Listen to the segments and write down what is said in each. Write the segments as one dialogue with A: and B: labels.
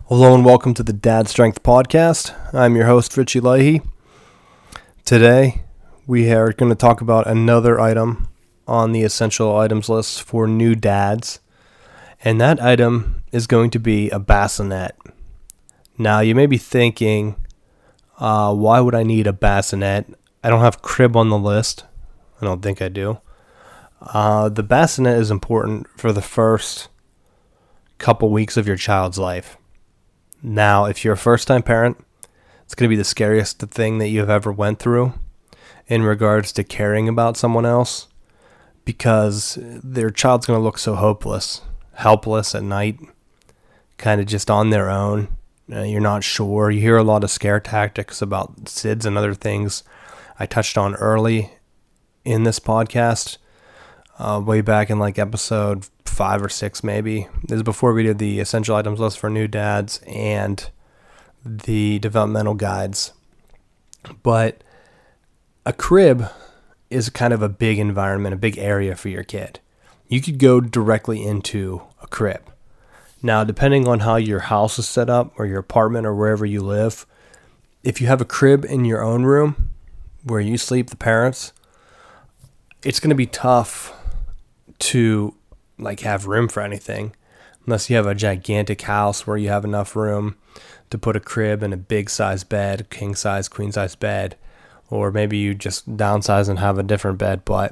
A: Hello and welcome to the Dad Strength Podcast. I'm your host, Richie Leahey. Today, we are going to talk about another item on the essential items list for new dads, and that item is going to be a bassinet. Now, you may be thinking, why would I need a bassinet? I don't have crib on the list. I don't think I do. The bassinet is important for the first couple weeks of your child's life. Now, if you're a first-time parent, it's going to be the scariest thing that you've ever went through in regards to caring about someone else, because their child's going to look so helpless at night, kind of just on their own. You're not sure. You hear a lot of scare tactics about SIDS and other things I touched on early in this podcast, way back in like episode 5 or 6 maybe. This is before we did the essential items list for new dads and the developmental guides. But a crib is kind of a big environment, a big area for your kid. You could go directly into a crib. Now, depending on how your house is set up or your apartment or wherever you live, if you have a crib in your own room where you sleep, the parents, it's going to be tough to have room for anything unless you have a gigantic house where you have enough room to put a crib and a big size bed, king size, queen size bed, or maybe you just downsize and have a different bed. But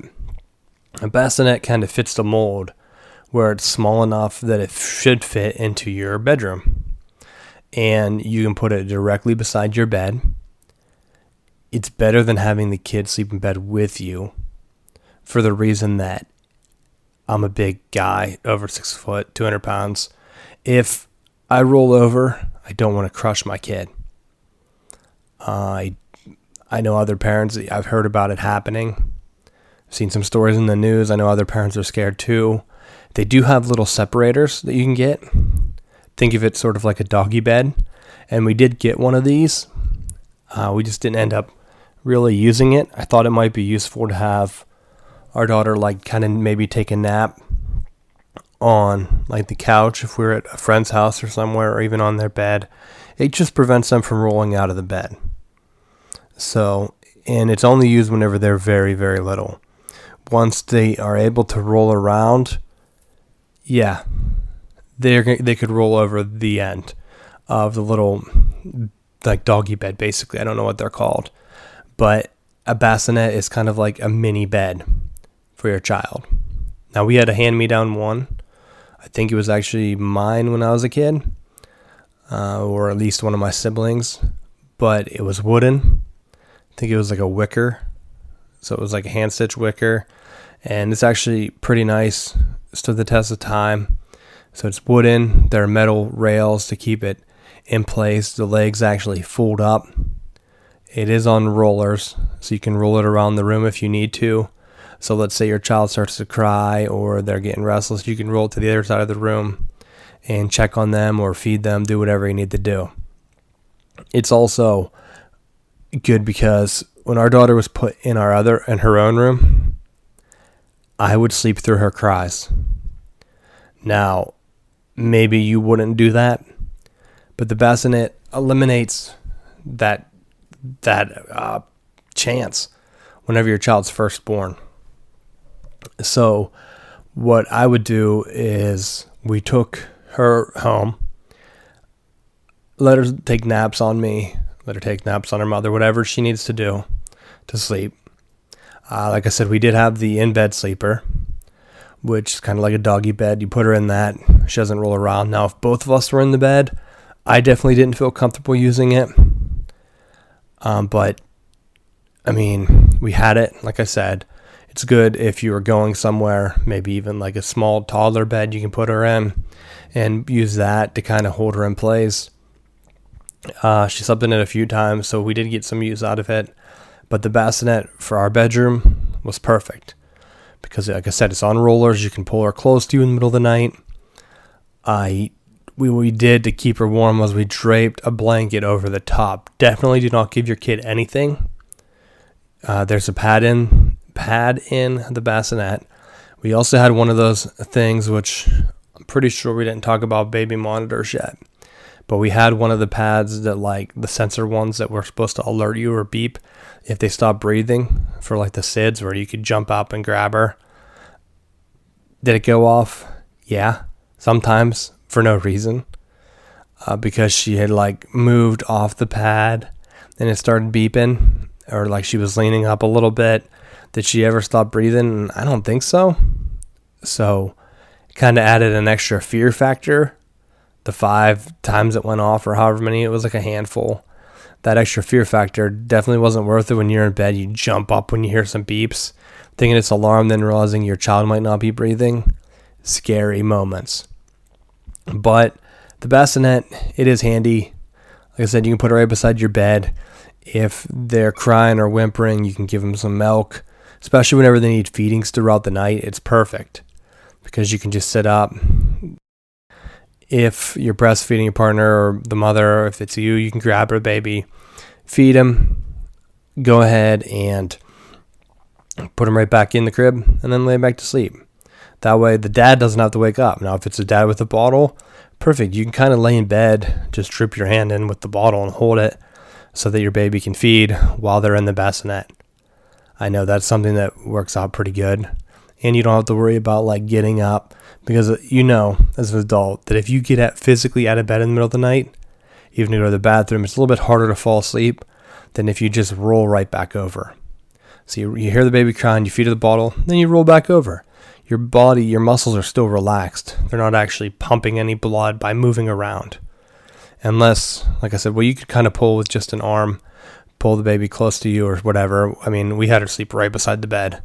A: a bassinet kind of fits the mold where it's small enough that it should fit into your bedroom, and you can put it directly beside your bed. It's better than having the kid sleep in bed with you, for the reason that I'm a big guy, over 6 foot, 200 pounds. If I roll over, I don't want to crush my kid. I know other parents, I've heard about it happening. I've seen some stories in the news. I know other parents are scared too. They do have little separators that you can get. Think of it sort of like a doggy bed. And we did get one of these. We just didn't end up really using it. I thought it might be useful to have our daughter kind of maybe take a nap on the couch if we're at a friend's house or somewhere, or even on their bed. It just prevents them from rolling out of the bed. So, and it's only used whenever they're very, very little. Once they are able to roll around, yeah, they could roll over the end of the little doggy bed, basically. I don't know what they're called, but a bassinet is kind of like a mini bed for your child. Now, we had a hand-me-down one. I think it was actually mine when I was a kid, or at least one of my siblings, but it was wooden. I think it was like a wicker, so it was like a hand-stitched wicker, and it's actually pretty nice. Stood the test of time. So it's wooden. There are metal rails to keep it in place. The legs actually fold up. It is on rollers, so you can roll it around the room if you need to. So let's say your child starts to cry or they're getting restless, you can roll to the other side of the room and check on them or feed them, do whatever you need to do. It's also good because when our daughter was put in her own room, I would sleep through her cries. Now, maybe you wouldn't do that, but the bassinet eliminates that chance whenever your child's first born. So what I would do is we took her home, let her take naps on me, let her take naps on her mother, whatever she needs to do to sleep. Like I said, we did have the in-bed sleeper, which is kind of like a doggy bed. You put her in that. She doesn't roll around. Now, if both of us were in the bed, I definitely didn't feel comfortable using it. But, I mean, we had it. Like I said, it's good if you were going somewhere, maybe even like a small toddler bed you can put her in and use that to kind of hold her in place. She slept in it a few times, so we did get some use out of it. But the bassinet for our bedroom was perfect because, like I said, it's on rollers. You can pull her close to you in the middle of the night. What we did to keep her warm was we draped a blanket over the top. Definitely do not give your kid anything. There's a pad in the bassinet. We also had one of those things, which I'm pretty sure we didn't talk about baby monitors yet, But we had one of the pads that, like, the sensor ones that were supposed to alert you or beep if they stopped breathing, for like the SIDS, where you could jump up and grab her. Did it go off? Yeah, sometimes for no reason, because she had like moved off the pad and it started beeping, or like she was leaning up a little bit. Did she ever stop breathing? I don't think so. So it kind of added an extra fear factor. The 5 times it went off, or however many, it was like a handful. That extra fear factor definitely wasn't worth it. When you're in bed, you jump up when you hear some beeps, thinking it's alarm, then realizing your child might not be breathing. Scary moments. But the bassinet, it is handy. Like I said, you can put it right beside your bed. If they're crying or whimpering, you can give them some milk, especially whenever they need feedings throughout the night. It's perfect because you can just sit up. If you're breastfeeding your partner or the mother, or if it's you, you can grab her baby, feed him, go ahead and put him right back in the crib, and then lay him back to sleep. That way the dad doesn't have to wake up. Now, if it's a dad with a bottle, perfect. You can kind of lay in bed, just drip your hand in with the bottle and hold it so that your baby can feed while they're in the bassinet. I know that's something that works out pretty good. And you don't have to worry about like getting up, because you know as an adult that if you get physically out of bed in the middle of the night, even to go to the bathroom, it's a little bit harder to fall asleep than if you just roll right back over. So you hear the baby crying, you feed her the bottle, then you roll back over. Your body, your muscles are still relaxed. They're not actually pumping any blood by moving around. Unless, like I said, well, you could kind of pull with just an arm, pull the baby close to you or whatever. I mean, we had her sleep right beside the bed.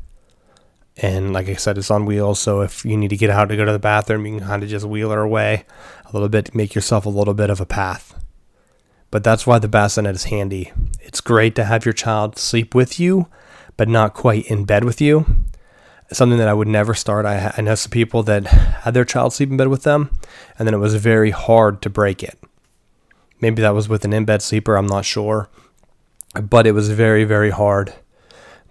A: And like I said, it's on wheels, so if you need to get out to go to the bathroom, you can kind of just wheel her away a little bit, make yourself a little bit of a path. But that's why the bassinet is handy. It's great to have your child sleep with you, but not quite in bed with you. Something that I would never start. I know some people that had their child sleep in bed with them, and then it was very hard to break it. Maybe that was with an in-bed sleeper, I'm not sure. But it was very, very hard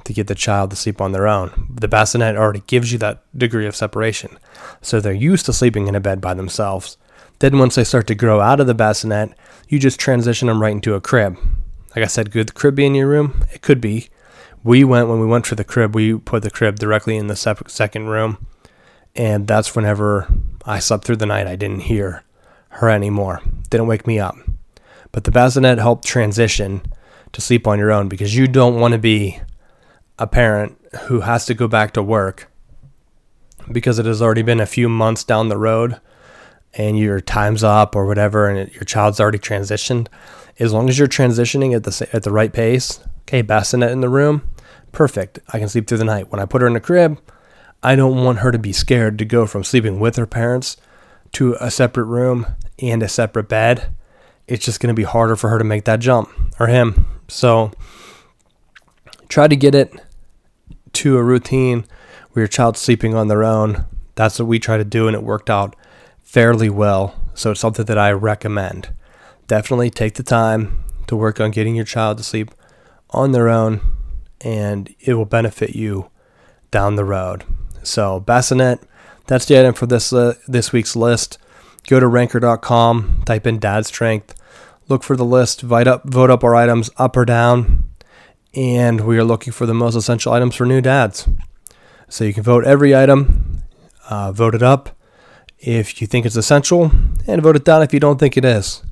A: to get the child to sleep on their own. The bassinet already gives you that degree of separation. So they're used to sleeping in a bed by themselves. Then once they start to grow out of the bassinet, you just transition them right into a crib. Like I said, could the crib be in your room? It could be. When we went for the crib, we put the crib directly in the second room. And that's whenever I slept through the night. I didn't hear her anymore. Didn't wake me up. But the bassinet helped transition to sleep on your own, because you don't want to be a parent who has to go back to work because it has already been a few months down the road and your time's up or whatever, and your child's already transitioned. As long as you're transitioning at the right pace, okay, bassinet in the room, perfect. I can sleep through the night. When I put her in the crib, I don't want her to be scared to go from sleeping with her parents to a separate room and a separate bed. It's just going to be harder for her to make that jump, or him. So try to get it to a routine where your child's sleeping on their own. That's what we try to do, and it worked out fairly well. So it's something that I recommend. Definitely take the time to work on getting your child to sleep on their own, and it will benefit you down the road. So bassinet, that's the item for this week's list. Go to ranker.com, type in dad strength, look for the list, vote up our items up or down, and we are looking for the most essential items for new dads. So you can vote every item, vote it up if you think it's essential, and vote it down if you don't think it is.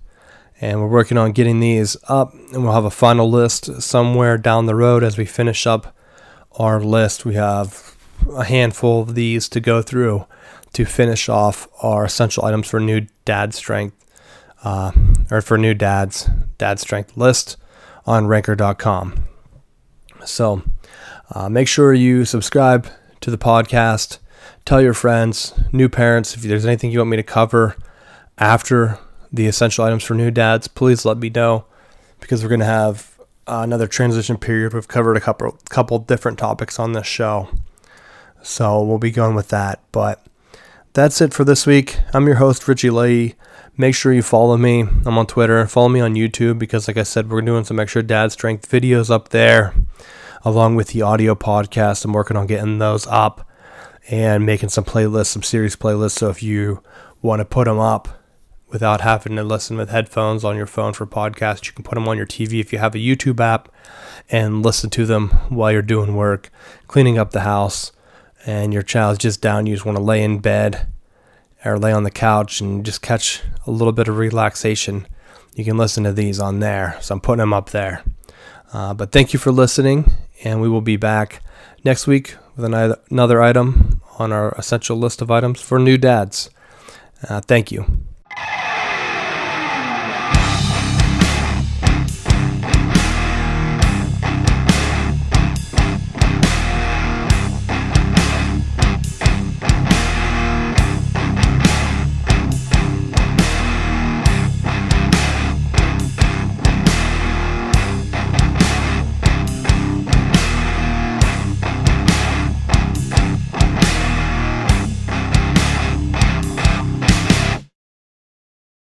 A: And we're working on getting these up, and we'll have a final list somewhere down the road as we finish up our list. We have a handful of these to go through to finish off our essential items for new dad strength, or for new dad strength list on ranker.com. So make sure you subscribe to the podcast. Tell your friends, new parents, if there's anything you want me to cover after the essential items for new dads, please let me know, because we're going to have another transition period. We've covered a couple different topics on this show, so we'll be going with that. But that's it for this week. I'm your host, Richie Leahey. Make sure you follow me. I'm on Twitter. Follow me on YouTube, because like I said, we're doing some extra dad strength videos up there, along with the audio podcast. I'm working on getting those up and making some playlists, some series playlists. So if you want to put them up, without having to listen with headphones on your phone for podcasts. You can put them on your TV if you have a YouTube app and listen to them while you're doing work, cleaning up the house, and your child's just down. You just want to lay in bed or lay on the couch and just catch a little bit of relaxation. You can listen to these on there. So I'm putting them up there. But thank you for listening, and we will be back next week with another item on our essential list of items for new dads. Thank you.